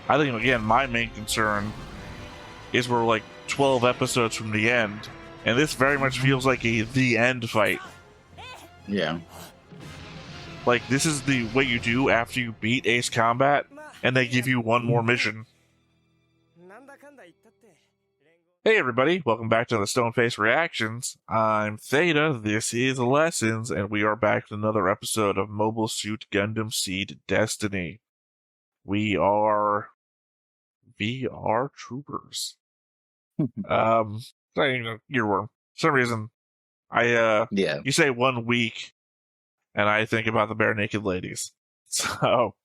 I think, again, my main concern is we're like 12 episodes from the end, and this very much feels like the end fight. Yeah. Like, this is what you do after you beat Ace Combat, and they give you one more mission. Hey everybody, welcome back to the Stoneface Reactions. I'm Theta, this is Lessons, and we are back with another episode of Mobile Suit Gundam Seed Destiny. We are VR troopers. Earworm. For some reason, you say 1 week, and I think about the bare naked ladies. So,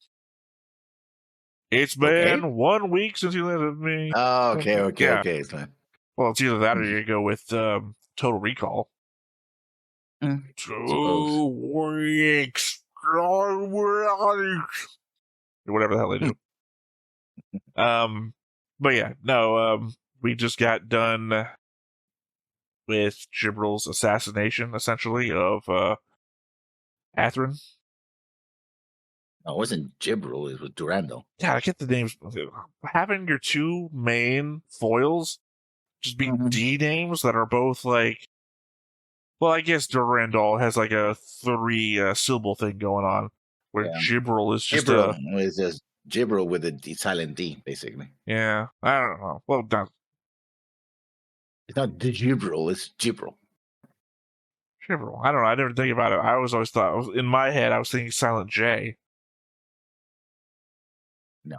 it's been 1 week since you landed with me. Oh, okay. Well, it's either that or you go with Total Recall. 2 weeks. Whatever the hell they do. But yeah, no, we just got done with Gibril's assassination, essentially, of Athrun. No, it wasn't Gibril, it was Durando. Yeah, I get the names. Having your two main foils just be D names that are both like, well, I guess Durandal has like a 3 syllable thing going on, where Gibril is just Gibril with a silent D, basically. Yeah, I don't know. Well, it's not Gibril, it's Gibril. Gibril. I don't know. I never think about it. I always thought, in my head, I was thinking silent J. No.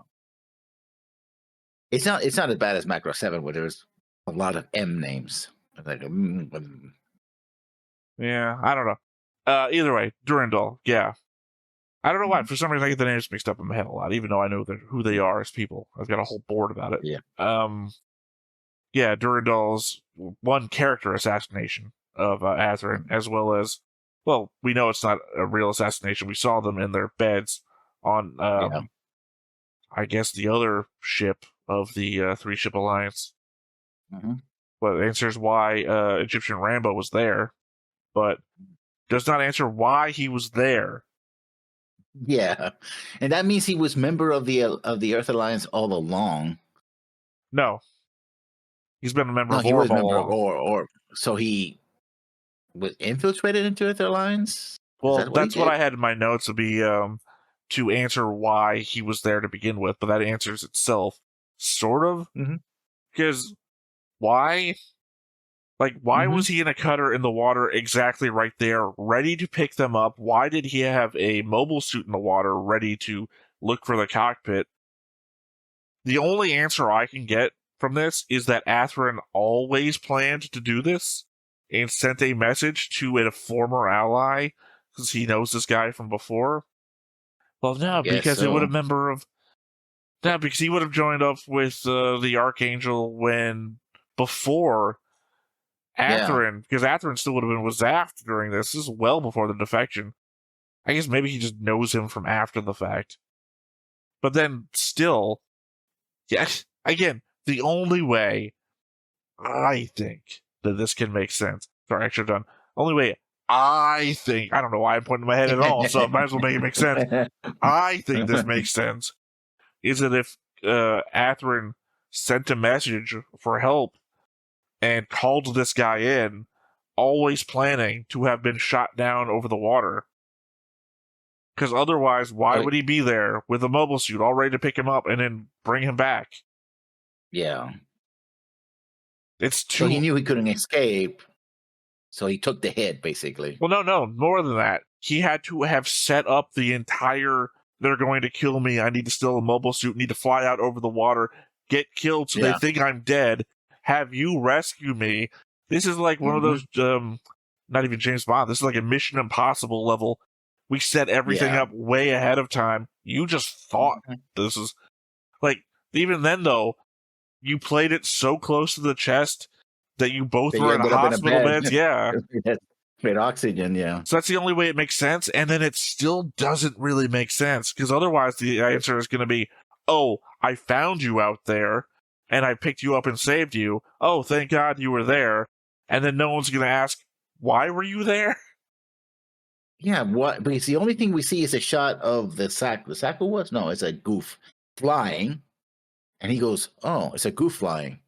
It's not as bad as Macro 7, where there's a lot of M names. Like, yeah, I don't know. Either way, Durandal, yeah. I don't know why. For some reason, I get the names mixed up in my head a lot, even though I know who they are as people. I've got a whole board about it. Yeah. Yeah, Durandal's one character assassination of Athrun, as well as, well, we know it's not a real assassination. We saw them in their beds on, I guess, the other ship of the 3-ship alliance. Well, it answers why Egyptian Rambo was there, but does not answer why he was there. Yeah, and that means he was member of the Earth Alliance all along. No, he's been a member of Orb all along. Or so he was infiltrated into Earth Alliance. Well, that's what I had in my notes to be to answer why he was there to begin with, but that answers itself, sort of, because why? Like, why was he in a cutter in the water exactly right there, ready to pick them up? Why did he have a mobile suit in the water ready to look for the cockpit? The only answer I can get from this is that Athrun always planned to do this and sent a message to a former ally because he knows this guy from before. Well, no, because it would have member of... No, because he would have joined up with the Archangel before Athrun, because Athrun still would have been with Zaft during this. This is well before the defection. I guess maybe he just knows him from after the fact. But then, still, yes, again, the only way I think that this can make sense. Sorry, I should have done. Only way I think, I don't know why I'm pointing my head at all, so I might as well make it make sense. I think this makes sense. Is that if Athrun sent a message for help and called this guy in, always planning to have been shot down over the water. Because otherwise, why would he be there with a mobile suit all ready to pick him up and then bring him back? Yeah. It's too... So he knew he couldn't escape, so he took the hit, basically. Well, no, more than that. He had to have set up the entire, they're going to kill me, I need to steal a mobile suit, need to fly out over the water, get killed so they think I'm dead, have you rescue me. This is like one of those, not even James Bond, this is like a Mission Impossible level. We set everything up way ahead of time. You just thought this is... Like, even then, though, you played it so close to the chest that you both were in hospital beds. Yeah. With oxygen, So that's the only way it makes sense, and then it still doesn't really make sense, because otherwise the answer is going to be, oh, I found you out there, and I picked you up and saved you. Oh, thank God you were there. And then no one's going to ask, why were you there? Yeah, what? Because the only thing we see is a shot of the sack. The sack was? No, it's a goof flying. And he goes, "Oh, it's a goof flying.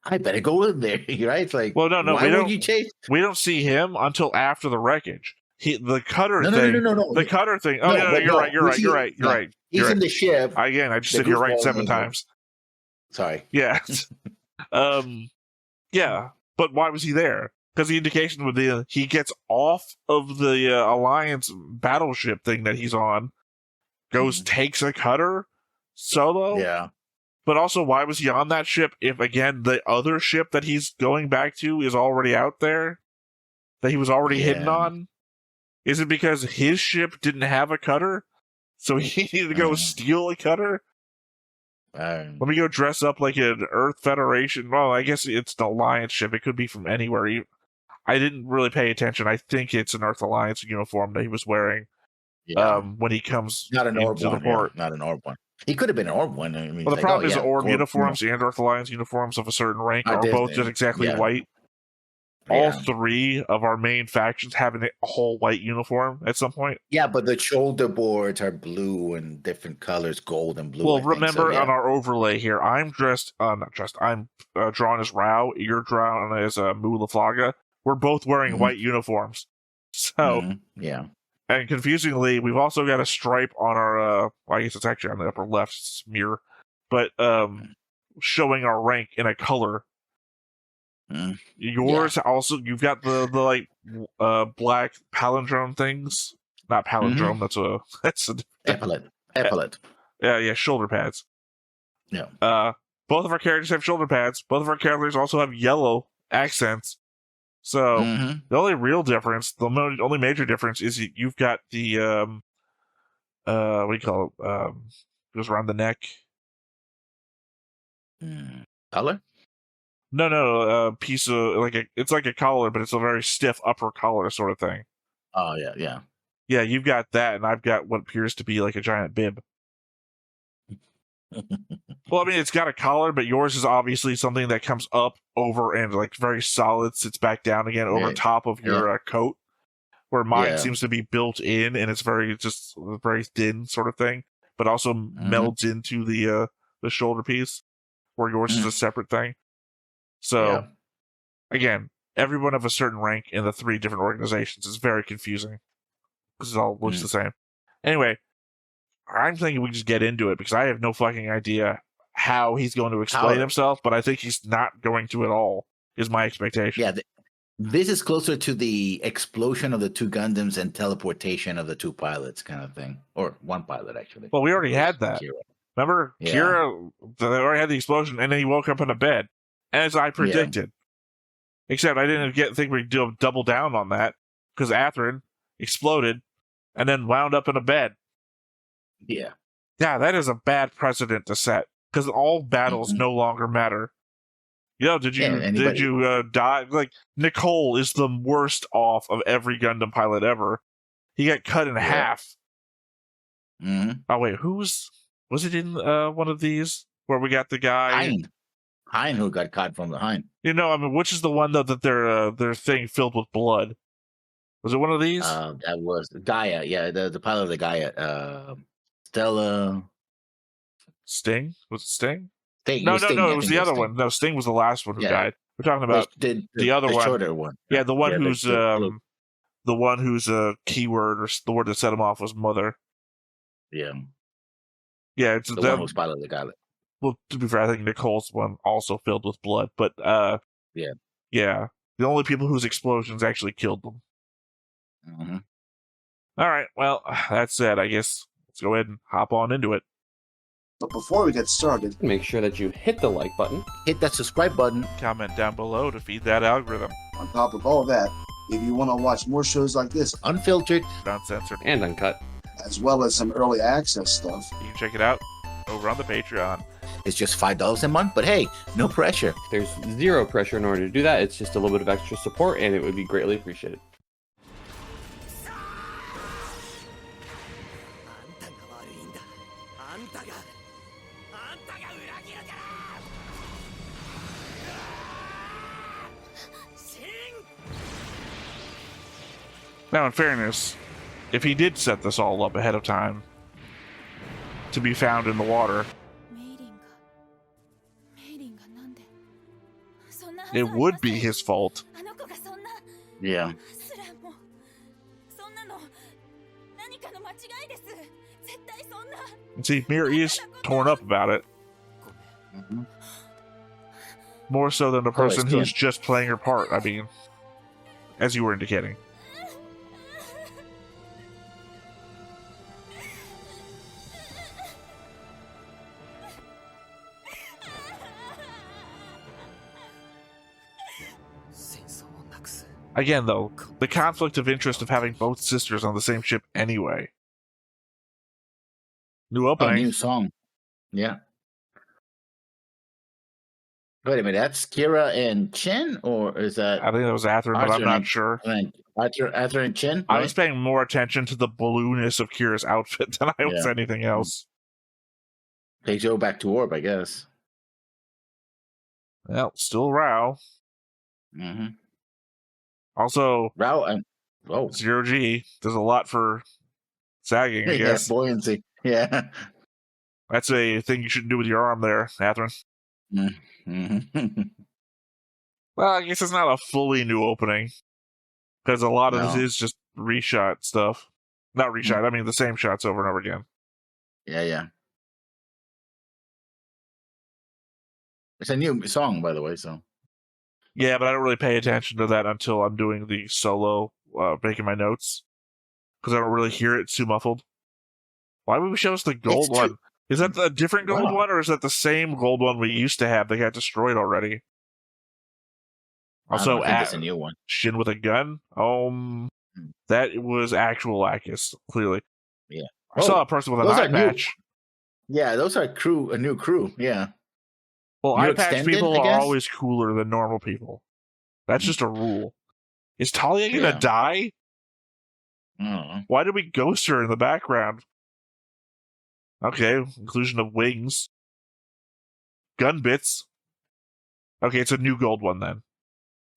I better go in there." Right? It's like, well, no, why would you chase? We don't see him until after the wreckage. The cutter No. The cutter thing. Oh, no, you're right. He's in the ship. Again, I just said you're right 7 times. Sorry. Yeah. Yeah. But why was he there? Because the indication would be he gets off of the Alliance battleship thing that he's on, goes, takes a cutter solo. Yeah. But also, why was he on that ship if, again, the other ship that he's going back to is already out there? That he was already hidden on? Is it because his ship didn't have a cutter? So he needed to go steal a cutter? Let me go dress up like an Earth Federation. Well, I guess it's an Alliance ship. It could be from anywhere. I didn't really pay attention. I think it's an Earth Alliance uniform that he was wearing when he comes not an orb into the port. Yeah, not an orb one. He could have been an orb one. I mean, well, the problem is orb uniforms and Earth Alliance uniforms of a certain rank are both just exactly white. All 3 of our main factions have a whole white uniform at some point. Yeah, but the shoulder boards are blue and different colors, gold and blue. Well, remember on our overlay here, I'm I'm drawn as Rao, you're drawn as Mula Flaga. We're both wearing white uniforms. So, and confusingly, we've also got a stripe on our, well, I guess it's actually on the upper left mirror, but showing our rank in a color. Yours also, you've got the like black palindrome things. Not palindrome, that's a epaulet. Yeah, shoulder pads. Yeah. Both of our characters have shoulder pads. Both of our characters also have yellow accents. So the only real difference, the only major difference is you've got the what do you call it? Goes around the neck. Collar? No, piece of it's like a collar, but it's a very stiff upper collar sort of thing. Oh yeah. Yeah, you've got that, and I've got what appears to be like a giant bib. Well, I mean, it's got a collar, but yours is obviously something that comes up over and like very solid, sits back down again over top of your coat, where mine seems to be built in, and it's very thin sort of thing, but also melds into the shoulder piece, where yours is a separate thing. So, again, everyone of a certain rank in the 3 different organizations is very confusing because it all looks the same. Anyway, I'm thinking we just get into it because I have no fucking idea how he's going to explain himself, but I think he's not going to at all, is my expectation. Yeah, this is closer to the explosion of the 2 Gundams and teleportation of the 2 pilots kind of thing. Or 1 pilot, actually. Well, we already had that. Kira. Remember? Yeah. Kira, they already had the explosion, and then he woke up in a bed. As I predicted. Except I didn't think we'd double down on that, because Athrun exploded and then wound up in a bed. Yeah, that is a bad precedent to set, because all battles no longer matter. Did you die? Like, Nicole is the worst off of every Gundam pilot ever. He got cut in half. Oh, wait, was it in one of these where we got the guy... Hein who got caught from behind. Which is the one though that their thing filled with blood? Was it one of these? That was Gaia. Yeah, the pilot of the Gaia. Stella. Sting? Was it Sting? No. It was the other one. No, Sting was the last one who died. We're talking about the other one. Shorter one. Yeah, the one who's the one whose keyword or the word that set him off was mother. Yeah. Yeah, it's the one who's pilot of the Gaia. Well, to be fair, I think Nicole's one also filled with blood, but yeah, the only people whose explosions actually killed them. All right, well, that said, I guess let's go ahead and hop on into it. But before we get started, make sure that you hit the like button, hit that subscribe button, comment down below to feed that algorithm. On top of all that, if you want to watch more shows like this, unfiltered, uncensored, and uncut, as well as some early access stuff, you can check it out over on the Patreon. It's just $5 a month, but hey, no pressure. There's 0 pressure in order to do that. It's just a little bit of extra support, and it would be greatly appreciated. Now, in fairness, if he did set this all up ahead of time to be found in the water, it would be his fault. Yeah. And see, Miri is torn up about it. Mm-hmm. More so than the person still. who's just playing her part, I mean. As you were indicating. Again, though, the conflict of interest of having both sisters on the same ship anyway. New opening. New song. Yeah. Wait a minute, that's Kira and Chen, or is that? I think that was Athrun, but I'm not sure. Arthur and Chen. I right? was paying more attention to the blueness of Kira's outfit than I was anything else. They go back to Orb, I guess. Well, still Rao. Mm-hmm. Also, Rao and Zero G does a lot for sagging, I guess. Buoyancy. Yeah. That's a thing you shouldn't do with your arm there, Athrun. Mm-hmm. Well, I guess it's not a fully new opening. Because a lot of this is just reshot stuff. Not reshot, I mean the same shots over and over again. Yeah. It's a new song, by the way, so. Yeah, but I don't really pay attention to that until I'm doing the solo, making my notes. Because I don't really hear it, it's too muffled. Why would we show us the gold one? Is that a different gold one, or is that the same gold one we used to have that got destroyed already? Also, that's a new one. Shin with a gun? That was actual Akis, clearly. Yeah. I saw a person with an eye patch. Yeah, those are a new crew, yeah. Well, New eye patch extended, people I are guess? always cooler than normal people. That's just a rule. Is Talia gonna die? I don't know. Why did we ghost her in the background? Okay, inclusion of wings. Gun bits. Okay, it's a new gold one then.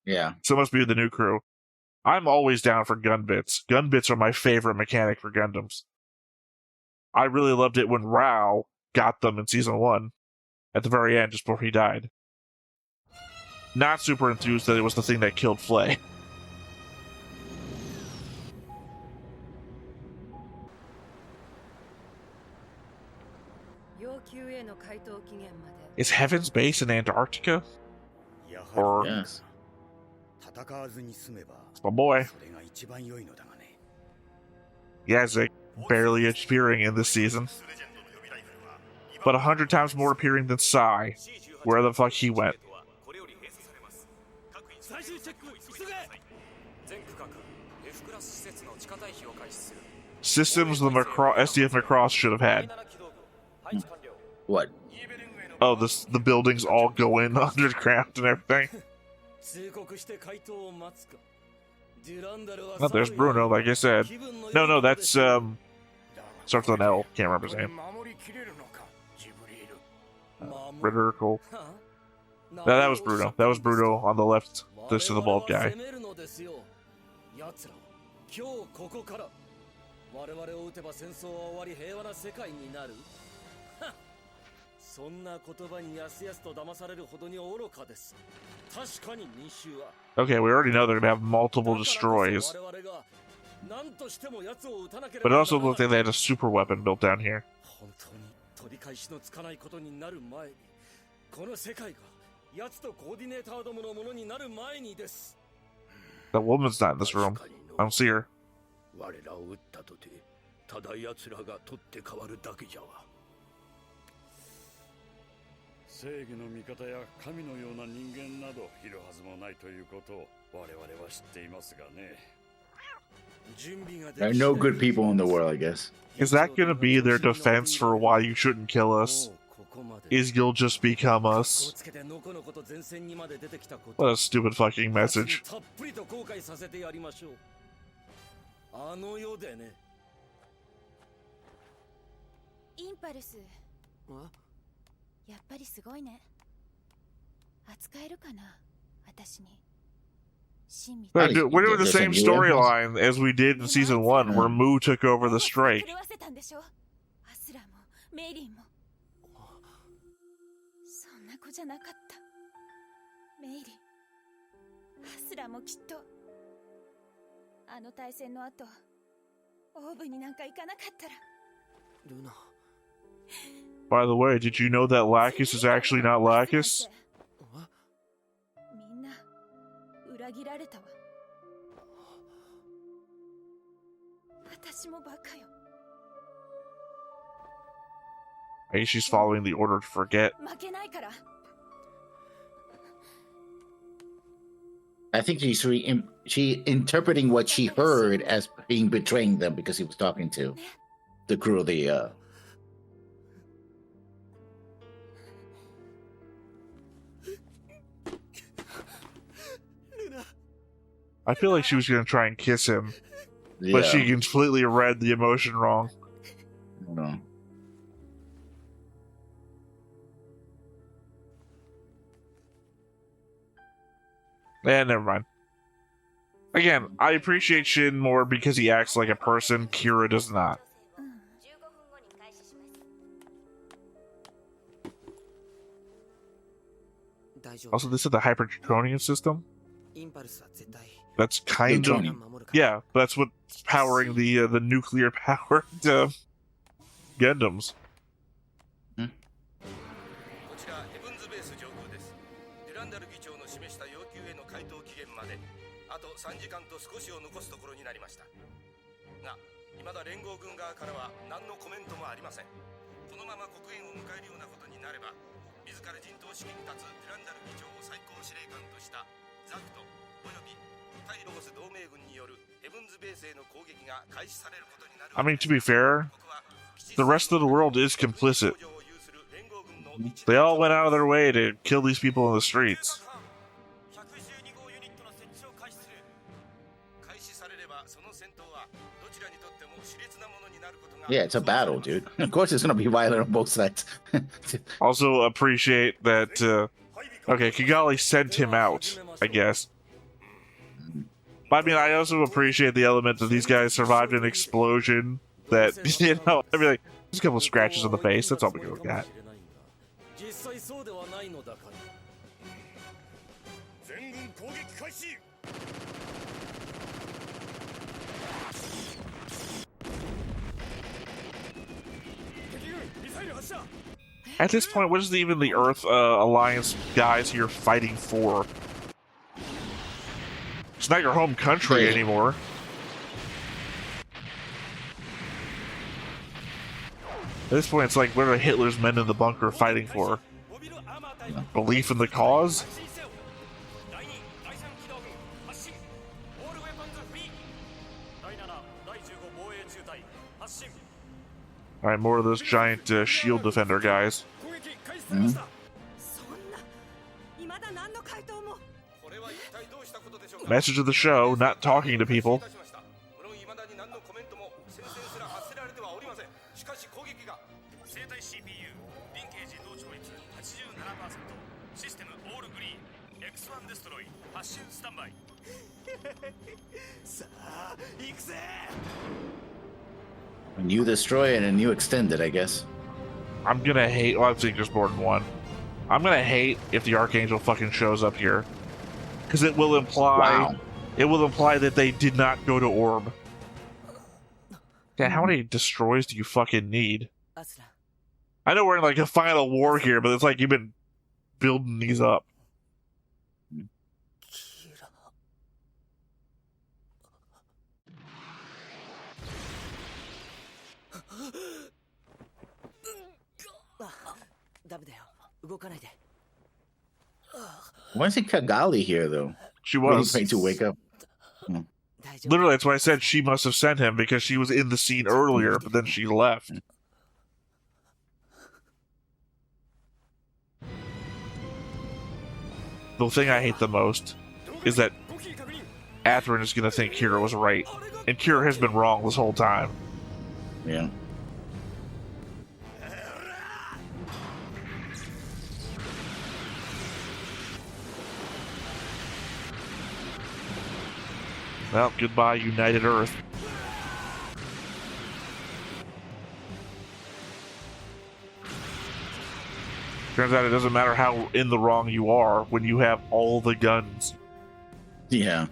Yeah. So it must be the new crew. I'm always down for gun bits. Gun bits are my favorite mechanic for Gundams. I really loved it when Rao got them in Season 1. At the very end, just before he died. Not super enthused that it was the thing that killed Flay. Is Heaven's Base in Antarctica? Or... Yes. It's my boy. Yazek, barely appearing in this season. But 100 times more appearing than Sai. Where the fuck he went. Systems the SDF Macross should have had. What? Oh, the buildings all go in underground and everything. Oh, there's Bruno, like I said. No, that's, starts with an L. Can't remember his name. Ritter-Cole. No, that was Bruno. That was Bruno on the left, this to the bald guy. Okay, we already know they're gonna have multiple destroys. But it also looked like they had a super weapon built down here. The woman's not in this room. I don't see her. There are no good people in the world, I guess. Is that gonna be their defense for why you shouldn't kill us? Is you'll just become us? What a stupid fucking message. We're doing the same storyline as we did in Season 1, where Mu took over the strike. すらもきっとあの対戦の後オーブになんか行かなかったら。ルナ By the way, did you know that Lacus is actually not Lacus? みんな裏切られたわ。私もバカよ。 Maybe she's following the order to forget. 負けないから。 I think she interpreting what she heard as being betraying them because he was talking to the crew of the I feel like she was gonna try and kiss him, yeah. but she completely read the emotion wrong. No. Never mind. Again, I appreciate Shin more because he acts like a person. Kira does not. Also, this is the Hyper Draconian system. That's kind of yeah. That's what's powering the nuclear powered Gundams. 3時間と少しを残すところになりましたが、未だ連合軍側からは何のコメントもありません。このまま国縁を迎えるようなことになれば、自ら陣頭指揮に立つデュランダル議長を最高司令官としたザフトおよび対ロゴス同盟軍によるヘブンズベースへの攻撃が開始されることになる。I mean, to be fair, the rest of the world is complicit. They all went out of their way to kill these people in the streets. Yeah, it's a battle, dude. Of course, it's gonna be violent on both sides. Also appreciate that. Okay, Kigali sent him out, I guess. But I mean, I also appreciate the element that these guys survived an explosion. That you know, I mean, like, just a couple of scratches on the face. That's all we look at. At this point, what is even the Earth Alliance guys here fighting for? It's not your home country anymore. At this point, it's like, what are Hitler's men in the bunker fighting for? Belief in the cause? Alright, more of those giant shield defender guys. Mm-hmm. Message of the show, not talking to people. A new destroyer and a new extended, I guess. I'm gonna hate. Well, I think there's more than one. I'm gonna hate if the Archangel fucking shows up here, because it will imply, it will imply that they did not go to Orb. Yeah, how many destroys do you fucking need? I know we're in like a final war here, but it's like you've been building these up. Why isn't Kigali here, though? She was. Waiting to wake up. Literally, that's why I said she must have sent him, because she was in the scene earlier, but then she left. The thing I hate the most is that Athrun is going to think Kira was right, and Kira has been wrong this whole time. Yeah. Well, goodbye, United Earth. Turns out it doesn't matter how in the wrong you are when you have all the guns. Yeah.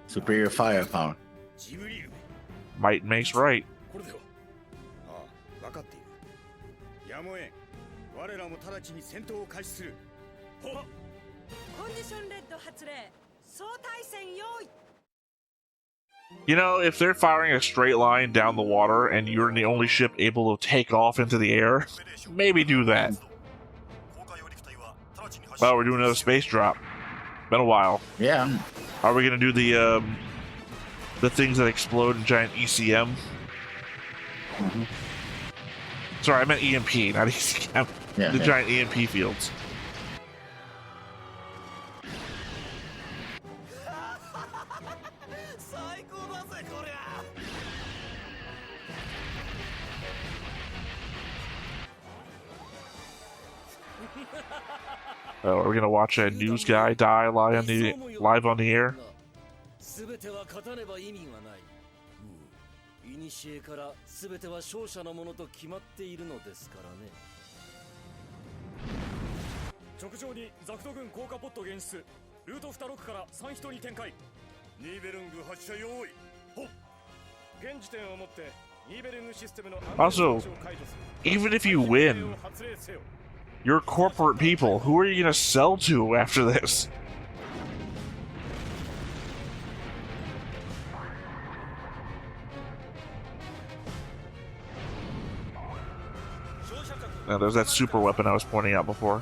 Superior firepower. ジブリウム Might makes right. これではああ分かっているやむをえん我らも直ちに戦闘を開始するはっコンディションレッド発令総対戦用意 You know, if they're firing a straight line down the water and you're the only ship able to take off into the air, maybe do that. Oh, we're doing another space drop. Been a while. Yeah. Are we gonna do the things that explode in giant ECM? Sorry, I meant EMP, not ECM. Yeah, The yeah. giant EMP fields. Oh, are we gonna watch a news guy die live on the air? 全ては勝たねば意味がない。古から全ては勝者のものと決まっているのですからね。直上にザクト軍降下ポット現出。ルート2 6から3人に展開。ニーベルング発射用意ほっ現時点をもってニーベルングシステムの Also, even if you win, you're corporate people. Who are you gonna sell to after this? Now, there's that super weapon I was pointing out before.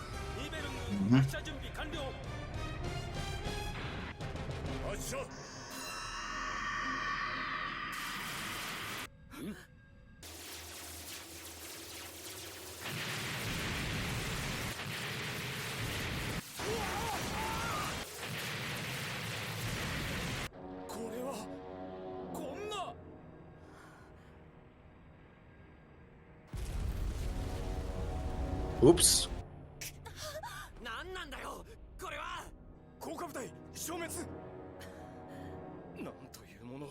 Oops. 何なんだよこれは。降下部隊消滅。なんというものを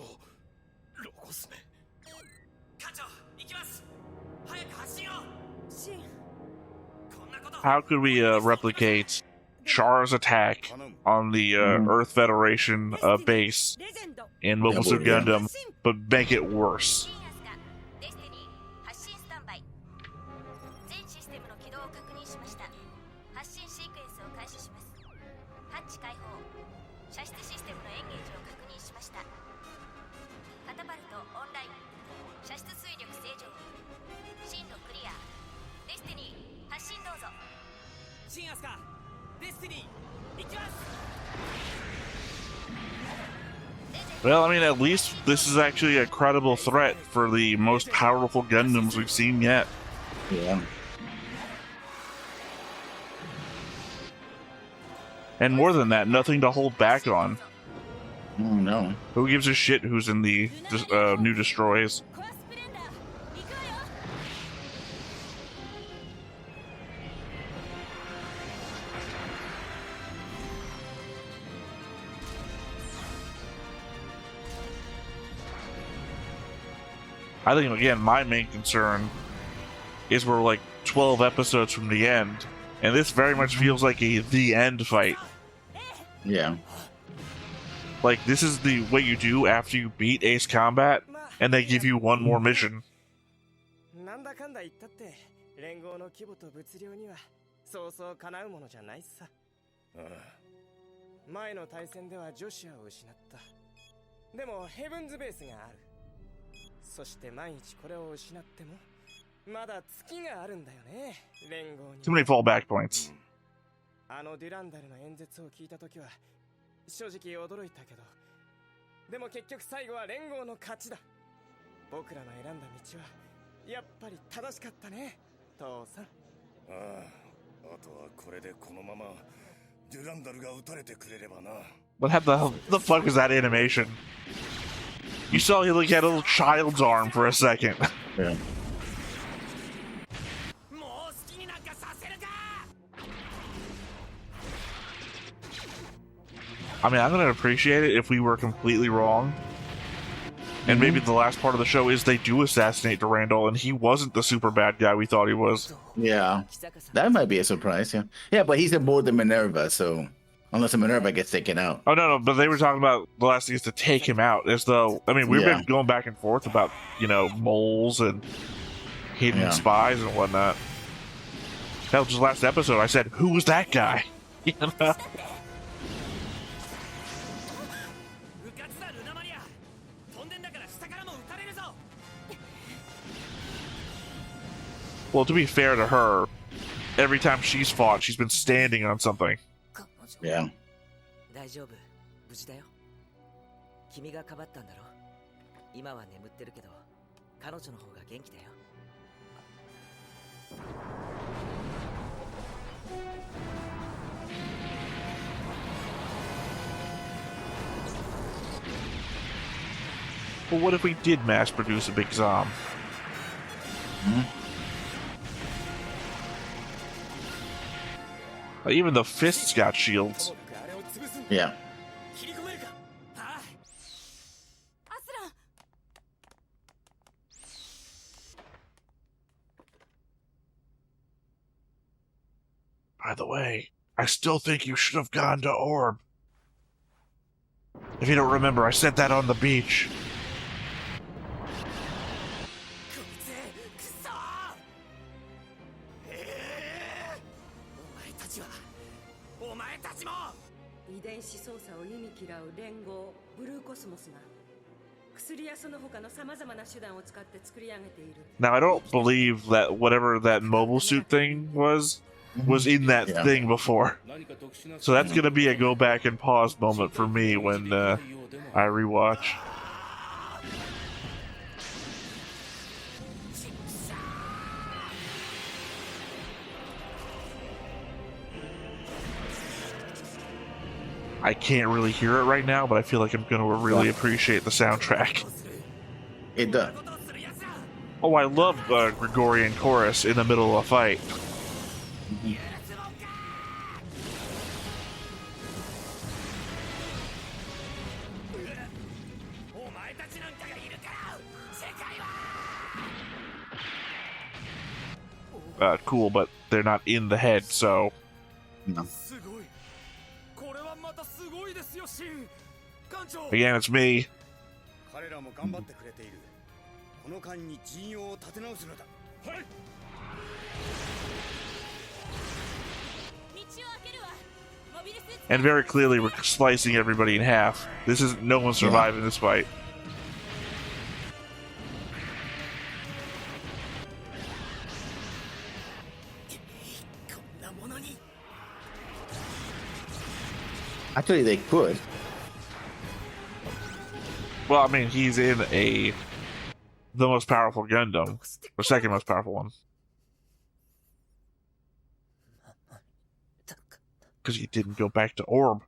ロゴスめ。課長行きます。早く発進を。シン How could we replicate Char's attack on the Earth Federation base in Mobile Suit Gundam, but make it worse? 新アスカデスティニー行きます。 Well, I mean, at least this is actually a credible threat for the most powerful Gundams we've seen yet. Yeah. And more than that, nothing to hold back on. Oh no. Who gives a shit who's in the new destroys? コアスプレンダー行くわよ I think, again, my main concern is we're like 12 episodes from the end, and this very much feels like the end fight. Yeah. Like, this is the what you do after you beat Ace Combat, and they give you one more mission. なんだかんだ言ったって連合の規模と物量にはそうそうかなうものじゃないさ。前の対戦ではジョシュアを失った。でもヘブンズベースがある。そして毎日これを失ってもまだ月があるんだよね。連合に。Too many fallback points. あのデュランダルの演説を聞いたときは正直驚いたけど、でも結局最後は連合の勝ちだ。僕らの選んだ道はやっぱり正しかったね、父さん。ああ、あとはこれでこのままデュランダルが撃たれてくれればな。 What the fuck was that animation? You saw he like had a little child's arm for a second. Yeah. もう好きになんかさせるか。 I mean, I'm gonna appreciate it if we were completely wrong. And maybe the last part of the show is they do assassinate Durandal and he wasn't the super bad guy we thought he was. Yeah. That might be a surprise, yeah. Yeah, but he's aboard the Minerva, so Unless Minerva gets taken out. Oh no, but they were talking about the last thing is to take him out. As though, I mean, we've been going back and forth about, you know, moles and hidden spies and whatnot. That was just last episode. I said, who was that guy? You know? Well, to be fair to her, every time she's fought, she's been standing on something. Yeah. 大丈夫、無事だよ。君がかばったんだろ。今は眠ってるけど、彼女の方が元気だよ。Well, what if we did mass produce a big Zom? Even the fists got shields. Yeah. By the way, I still think you should have gone to Orb. If you don't remember, I said that on the beach. Now, I don't believe that whatever that mobile suit thing was in that thing before. So that's going to be a go back and pause moment for me when I rewatch. I can't really hear it right now, but I feel like I'm going to really appreciate the soundtrack. It does. Oh, I love Gregorian chorus in the middle of a fight. Cool, but they're not in the head, so... No. Again, it's me. And very clearly we're slicing everybody in half. This is no one surviving this fight. Actually, they could. Well, I mean, he's in the most powerful Gundam, or second most powerful one. Because he didn't go back to Orb.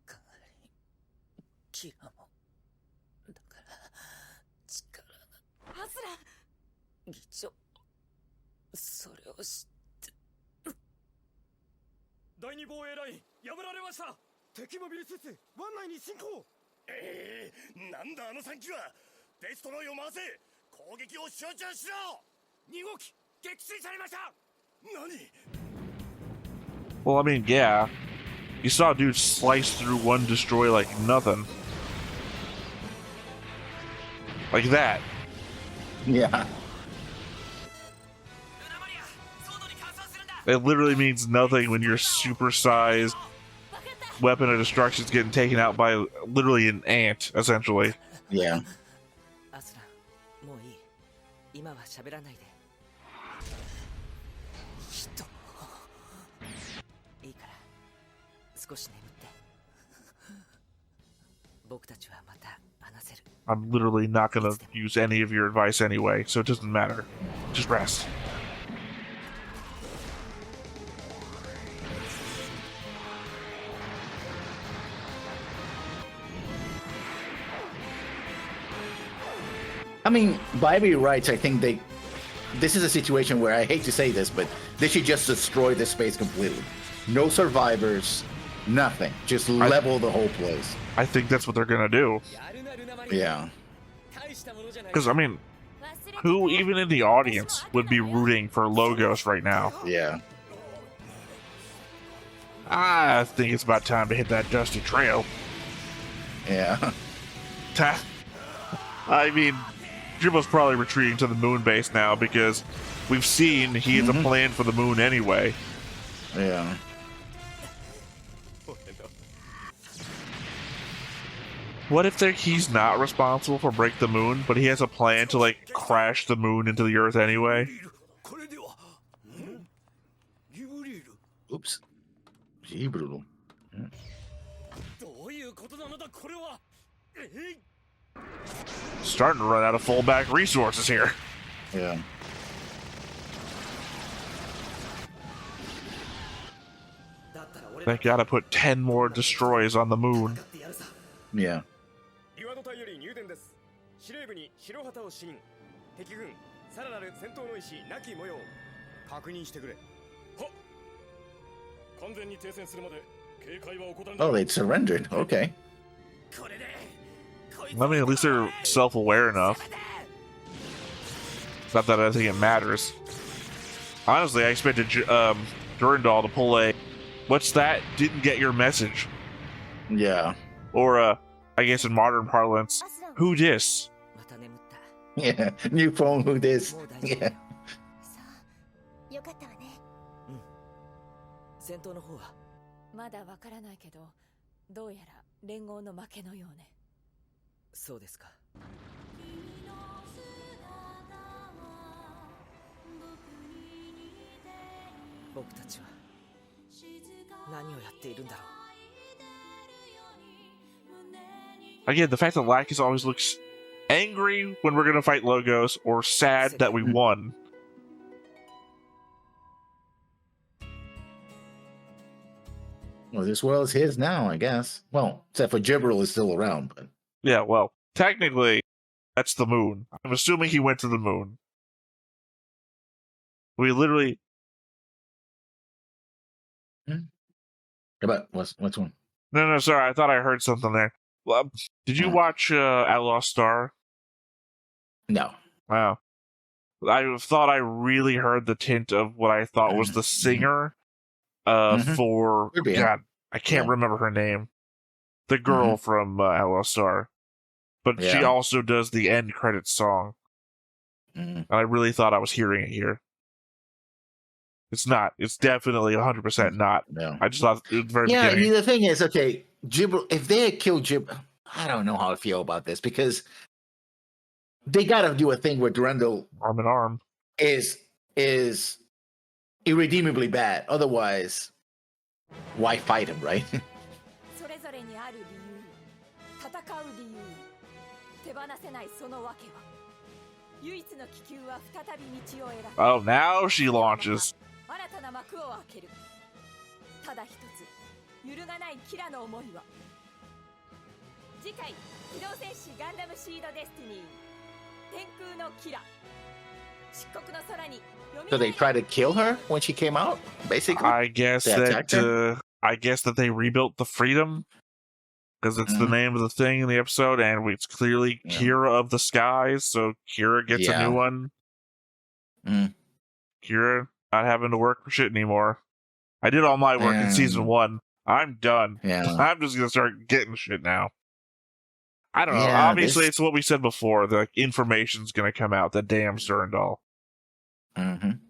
Well, I mean, yeah. You saw a dude slice through one destroy like nothing. Like that. Yeah. It literally means nothing when your supersized weapon of destruction is getting taken out by literally an ant, essentially. Yeah. I'm literally not going to use any of your advice anyway, so it doesn't matter. Just rest. I mean, by every rights, I think this is a situation where I hate to say this, but they should just destroy this space completely. No survivors, nothing. Just level the whole place. I think that's what they're going to do. Yeah. Because, I mean, who even in the audience would be rooting for Logos right now? Yeah. I think it's about time to hit that dusty trail. Yeah. I mean, Jibble's probably retreating to the moon base now because we've seen he has a plan for the moon anyway. Yeah. What if he's not responsible for break the moon, but he has a plan to like crash the moon into the Earth anyway? Oops. Gibril. Starting to run out of fallback resources here. Yeah. They gotta put 10 more destroys on the moon. Yeah. 岩の隊より入電です。司令部に白旗を視認。敵軍さらなる戦闘の意思なき模様。確認してくれ。は。完全に停戦するまで警戒は怠るな。Oh, they surrendered. Okay. I mean, at least they're self-aware enough. It's not that I think it matters. Honestly, I expected Durandal to pull a, what's that? Didn't get your message. Yeah. Or, I guess in modern parlance, who dis? Yeah. New phone, who dis? Yeah. よかったわね。戦闘の方はまだわからないけど、どうやら連合の負けのようね。そうですか。僕たちは何をやっているんだろう。 Again, the fact that Lacus always looks angry when we're gonna fight Logos or sad that we won. Well, this world is his now, I guess. Well, except for Gibril is still around, but Yeah, well, technically, that's the moon. I'm assuming he went to the moon. We literally... But what's one? No, sorry, I thought I heard something there. Well, did you watch Outlaw Star? No. Wow. I thought I really heard the tint of what I thought was the singer for... God, I can't remember her name. The girl from Outlaw Star. But she also does the end credits song. And I really thought I was hearing it here. It's not. It's definitely 100% not. No. I just thought it was very beginning. The thing is, okay, Gibril, if they had killed Gibril, I don't know how I feel about this because they got to do a thing where Durandal arm in arm is irredeemably bad. Otherwise, why fight him, right? それぞれにある理由、戦う理由、手放せないその訳は、唯一の気球は再び道を選ぶ。 Oh, now she launches. 新たな幕を開ける。ただ一つ、揺るがないキラの思いは。次回、機動戦士ガンダムシードデスティニー、天空のキラ。漆黒の空に。So they tried to kill her when she came out, basically. I guess that they rebuilt the Freedom because it's the name of the thing in the episode, and it's clearly Kira of the Skies, so Kira gets a new one. Kira not having to work for shit anymore. I did all my work in season 1. I'm done. I'm just gonna start getting shit now. I don't know. Obviously, it's what we said before. The information's gonna come out that damns Durandal. And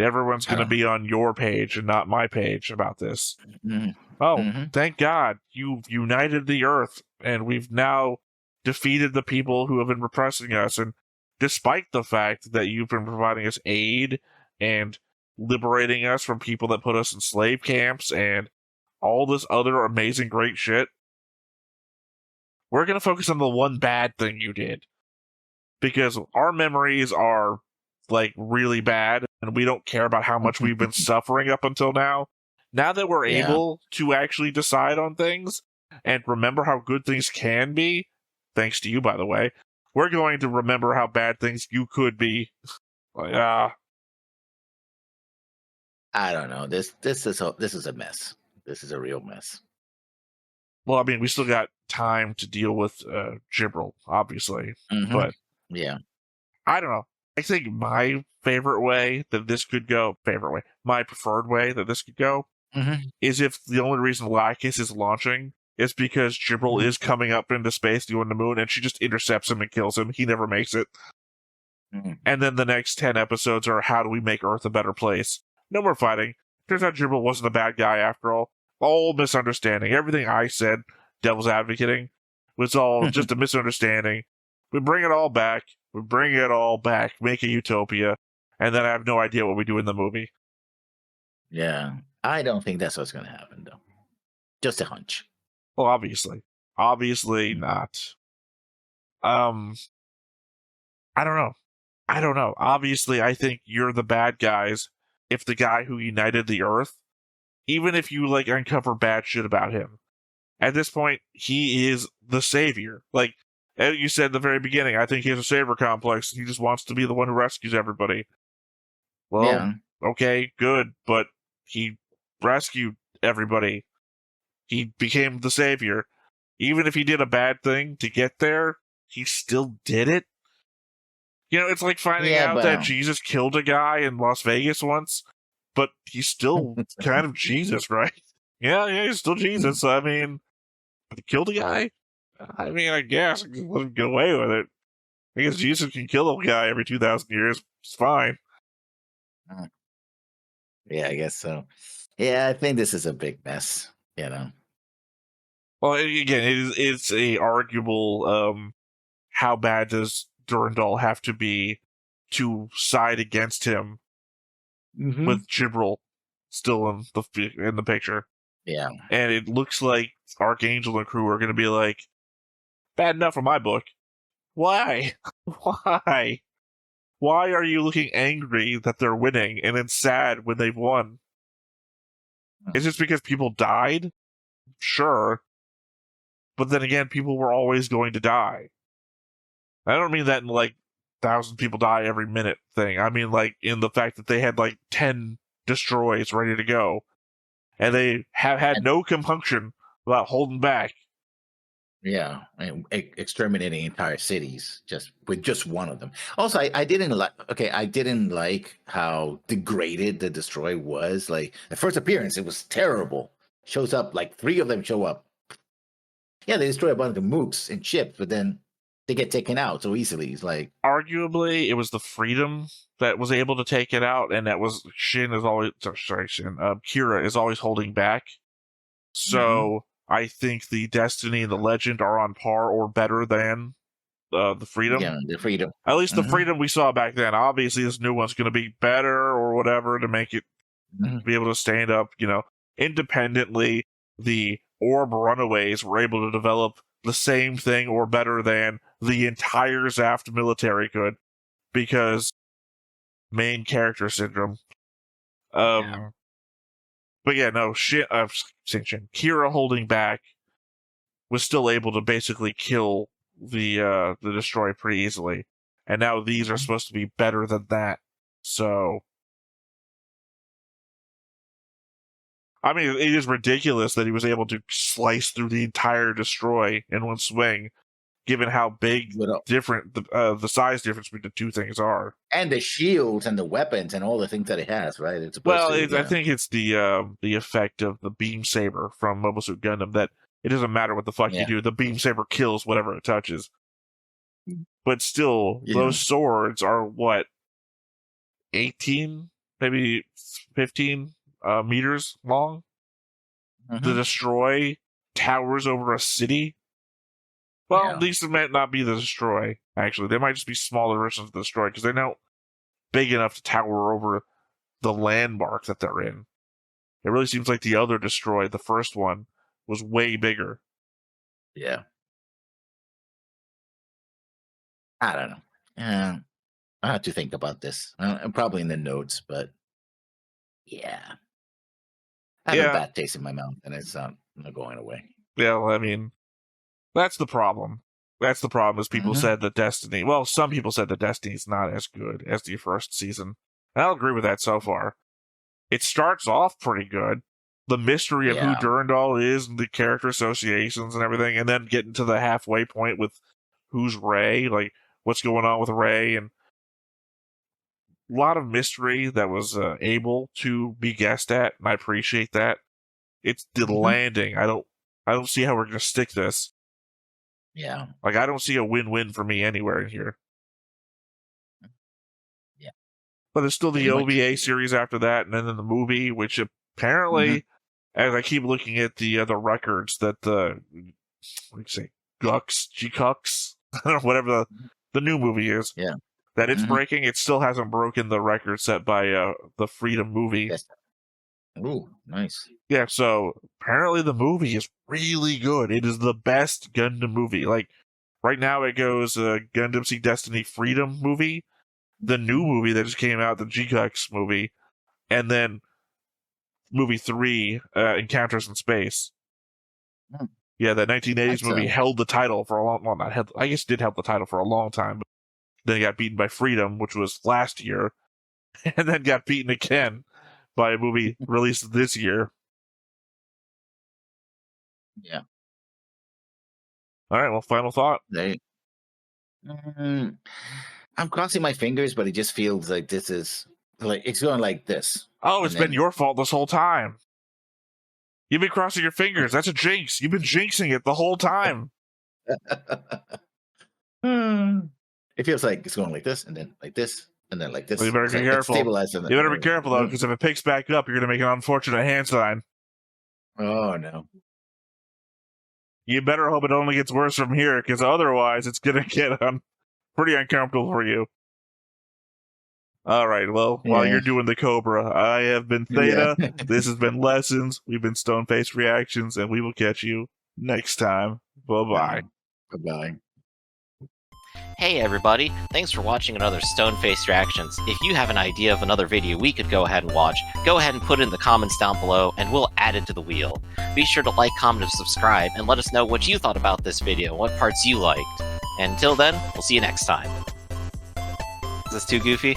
everyone's going to be on your page and not my page about this. Thank God. You've united the Earth, and we've now defeated the people who have been repressing us. And despite the fact that you've been providing us aid and liberating us from people that put us in slave camps and all this other amazing great shit, we're going to focus on the one bad thing you did. Because our memories are like really bad, and we don't care about how much we've been suffering up until now. Now that we're able to actually decide on things and remember how good things can be, thanks to you, by the way, we're going to remember how bad things you could be. Like, I don't know. This is a mess. This is a real mess. Well, I mean, we still got time to deal with Gibril, obviously, but I don't know. I think my favorite way that this could go, my preferred way that this could go, is if the only reason Lacus is launching is because Jibril is coming up into space doing the moon, and she just intercepts him and kills him. He never makes it. And then the next 10 episodes are how do we make Earth a better place? No more fighting. Turns out Jibril wasn't a bad guy after all. All misunderstanding. Everything I said, devil's advocating, was all just a misunderstanding. We bring it all back. Make a utopia. And then I have no idea what we do in the movie. Yeah. I don't think that's what's going to happen, though. Just a hunch. Well, obviously. Obviously not. I don't know. Obviously, I think you're the bad guys if the guy who united the Earth, even if you, like, uncover bad shit about him, at this point, he is the savior. Like, as you said at the very beginning, I think he has a savior complex. He just wants to be the one who rescues everybody. Well, okay, good, but he rescued everybody. He became the savior. Even if he did a bad thing to get there, he still did it. You know, it's like finding out that Jesus killed a guy in Las Vegas once, but he's still kind of Jesus, right? Yeah, he's still Jesus. I mean, but he killed a guy? I mean, I guess I can let him get away with it. I guess Jesus can kill a guy every 2,000 years. It's fine. Yeah, I guess so. Yeah, I think this is a big mess, you know. Well, again, it's a arguable, how bad does Durandal have to be to side against him with Jibril still in the picture. Yeah. And it looks like Archangel and crew are going to be like, bad enough for my book. Why? Why? Why are you looking angry that they're winning and then sad when they've won? Is this because people died? Sure. But then again, people were always going to die. I don't mean that in, like, 1,000 people die every minute thing. I mean, like, in the fact that they had, like, 10 destroys ready to go. And they have had no compunction about holding back. Yeah, and exterminating entire cities with just one of them. Also, I didn't like how degraded the destroy was. Like, the first appearance, it was terrible. Shows up, like, 3 of them show up. Yeah, they destroy a bunch of mooks and ships, but then they get taken out so easily. It's like, arguably, it was the Freedom that was able to take it out, and that was Kira is always holding back. So I think the Destiny and the Legend are on par or better than the Freedom. Yeah, the Freedom. At least the Freedom we saw back then. Obviously, this new one's going to be better or whatever to make it be able to stand up, you know, independently. The Orb Runaways were able to develop the same thing or better than the entire Zaft military could, because main character syndrome. But yeah, no, Kira holding back was still able to basically kill the destroyer pretty easily, and now these are supposed to be better than that. So, I mean, it is ridiculous that he was able to slice through the entire destroy in one swing, given how big different the size difference between the two things are, and the shields and the weapons and all the things that it has, right? It's I think it's the effect of the beam saber from Mobile Suit Gundam that it doesn't matter what the fuck you do, the beam saber kills whatever it touches. But still, those swords are what, 18, maybe 15 meters long. The destroy towers over a city. Well, at least it might not be the destroy, actually. They might just be smaller versions of the destroy, because they're not big enough to tower over the landmark that they're in. It really seems like the other destroy, the first one, was way bigger. Yeah. I don't know. I have to think about this. I'm probably in the notes, but yeah. I have a bad taste in my mouth, and it's not going away. Yeah, well, I mean, that's the problem. That's the problem, is people said that Destiny... Well, some people said that Destiny's not as good as the first season. And I'll agree with that so far. It starts off pretty good. The mystery of who Durandal is, and the character associations and everything, and then getting to the halfway point with who's Rey, like, what's going on with Rey, and lot of mystery that was able to be guessed at, and I appreciate that. It's the landing. I don't see how we're gonna stick this. Yeah. Like, I don't see a win-win for me anywhere in here. Yeah. But there's still the Pretty OVA much. series after that, and then the movie, which apparently, as I keep looking at the records, that the what do you say, G-Cux, whatever the new movie is, Yeah. that it's breaking. It still hasn't broken the record set by the Freedom movie. Yes. Ooh, nice. Yeah, so apparently the movie is really good. It is the best Gundam movie. Like, right now it goes Gundam Seed Destiny Freedom movie, the new movie that just came out, the G-Cux movie, and then movie 3, Encounters in Space. Yeah, that 1980s movie held the title for a long... Well, not held... I guess it did hold the title for a long time, but then it got beaten by Freedom, which was last year, and then got beaten again by a movie released this year. Yeah. All right, well, final thought. I'm crossing my fingers, but it just feels like this is... like it's going like this. Oh, it's been your fault this whole time. You've been crossing your fingers. That's a jinx. You've been jinxing it the whole time. It feels like it's going like this, and then like this, and then like this. Well, you better be careful. You better be careful, though, because if it picks back up, you're going to make an unfortunate hand sign. Oh, no. You better hope it only gets worse from here, because otherwise it's going to get pretty uncomfortable for you. All right, well, while you're doing the Cobra, I have been Theta. This has been Lessons. We've been Stone-Faced Reactions, and we will catch you next time. Bye-bye. Bye-bye. Hey everybody, thanks for watching another Stone-Faced Reactions. If you have an idea of another video we could go ahead and watch, go ahead and put it in the comments down below, and we'll add it to the wheel. Be sure to like, comment, and subscribe, and let us know what you thought about this video and what parts you liked. And until then, we'll see you next time. Is this too goofy?